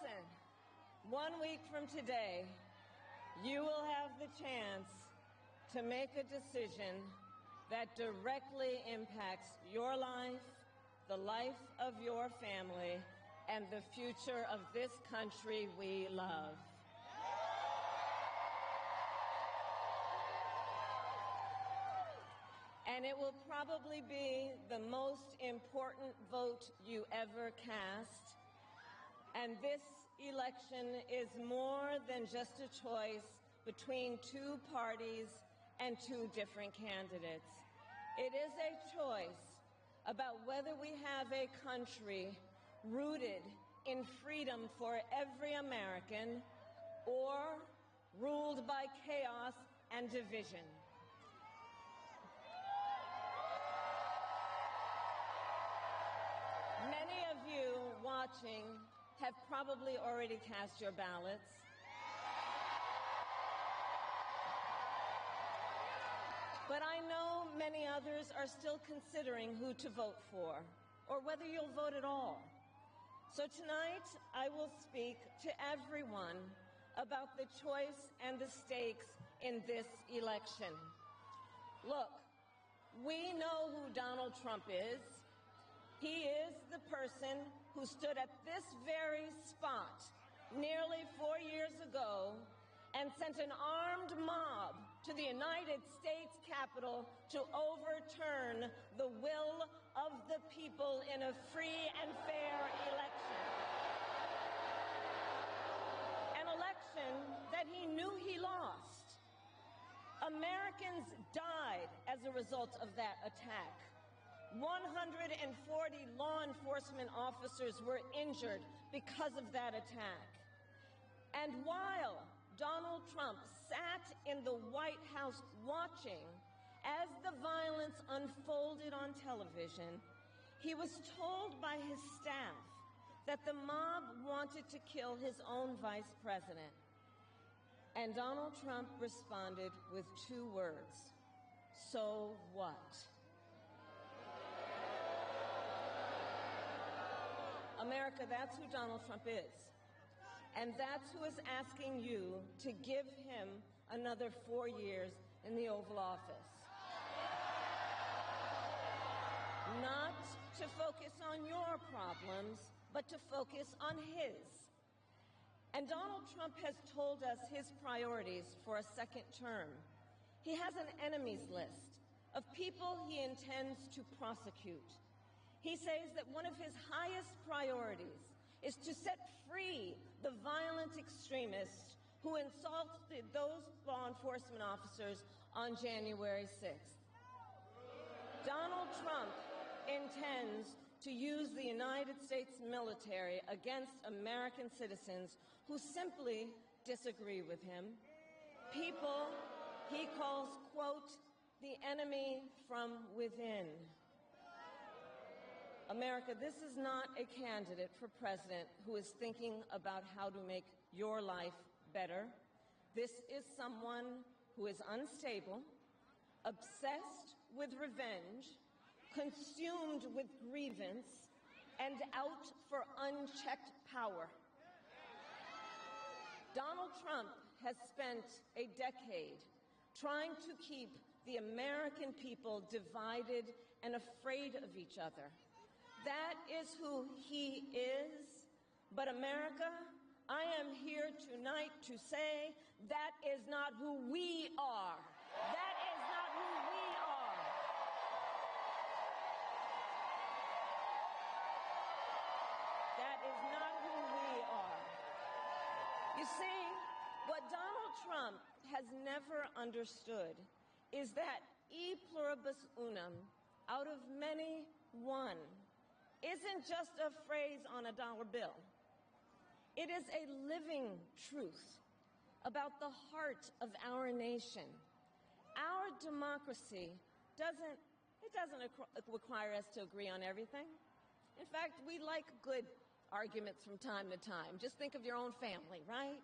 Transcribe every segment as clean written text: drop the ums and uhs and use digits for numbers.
listen, 1 week from today, you will have the chance to make a decision that directly impacts your life, the life of your family, and the future of this country we love. And it will probably be the most important vote you ever cast. And this election is more than just a choice between two parties and two different candidates. It is a choice about whether we have a country rooted in freedom for every American or ruled by chaos and division. Many of you watching have probably already cast your ballots. But I know many others are still considering who to vote for, or whether you'll vote at all. So tonight, I will speak to everyone about the choice and the stakes in this election. Look, we know who Donald Trump is. He is the person who stood at this very spot nearly 4 years ago and sent an armed mob to the United States Capitol to overturn the will of the people in a free and fair election. An election that he knew he lost. Americans died as a result of that attack. 140 law enforcement officers were injured because of that attack. And while Donald Trump sat in the White House watching as the violence unfolded on television, he was told by his staff that the mob wanted to kill his own vice president. And Donald Trump responded with 2 words: "So what?" America, that's who Donald Trump is. And that's who is asking you to give him another 4 years in the Oval Office. Not to focus on your problems, but to focus on his. And Donald Trump has told us his priorities for a second term. He has an enemies list of people he intends to prosecute. He says that one of his highest priorities is to set free the violent extremists who insulted those law enforcement officers on January 6th. Donald Trump intends to use the United States military against American citizens who simply disagree with him. People he calls, quote, the enemy from within. America, this is not a candidate for president who is thinking about how to make your life better. This is someone who is unstable, obsessed with revenge, consumed with grievance, and out for unchecked power. Donald Trump has spent a decade trying to keep the American people divided and afraid of each other. That is who he is. But America, I am here tonight to say that is not who we are. That is not who we are. That is not who we are. You see, what Donald Trump has never understood is that e pluribus unum, out of many, one, isn't just a phrase on a dollar bill. It is a living truth about the heart of our nation. Our democracy doesn't require us to agree on everything. In fact, we like good arguments from time to time. Just think of your own family, right?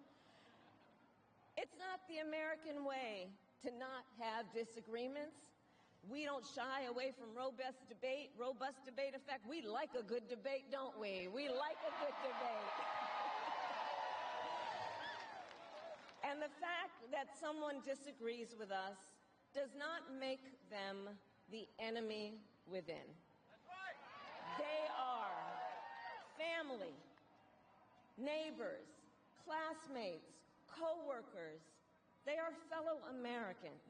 It's not the American way to not have disagreements. We don't shy away from robust debate. In fact, we like a good debate, don't we? We like a good debate. And the fact that someone disagrees with us does not make them the enemy within. They are family, neighbors, classmates, co-workers. They are fellow Americans.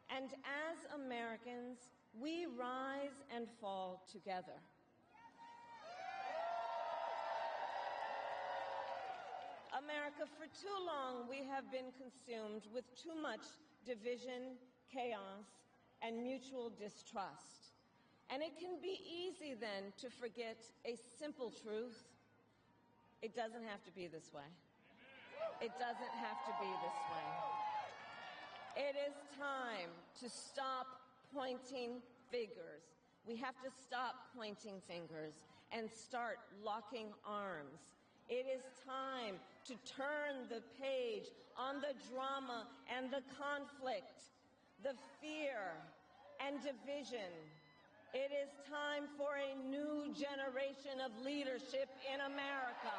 And as Americans, we rise and fall together. America, for too long, we have been consumed with too much division, chaos, and mutual distrust. And it can be easy then to forget a simple truth. It doesn't have to be this way. It doesn't have to be this way. It is time to stop pointing fingers. We have to stop pointing fingers and start locking arms. It is time to turn the page on the drama and the conflict, the fear and division. It is time for a new generation of leadership in America.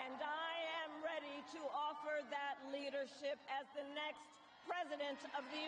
And I am ready to offer that leadership as the next President of the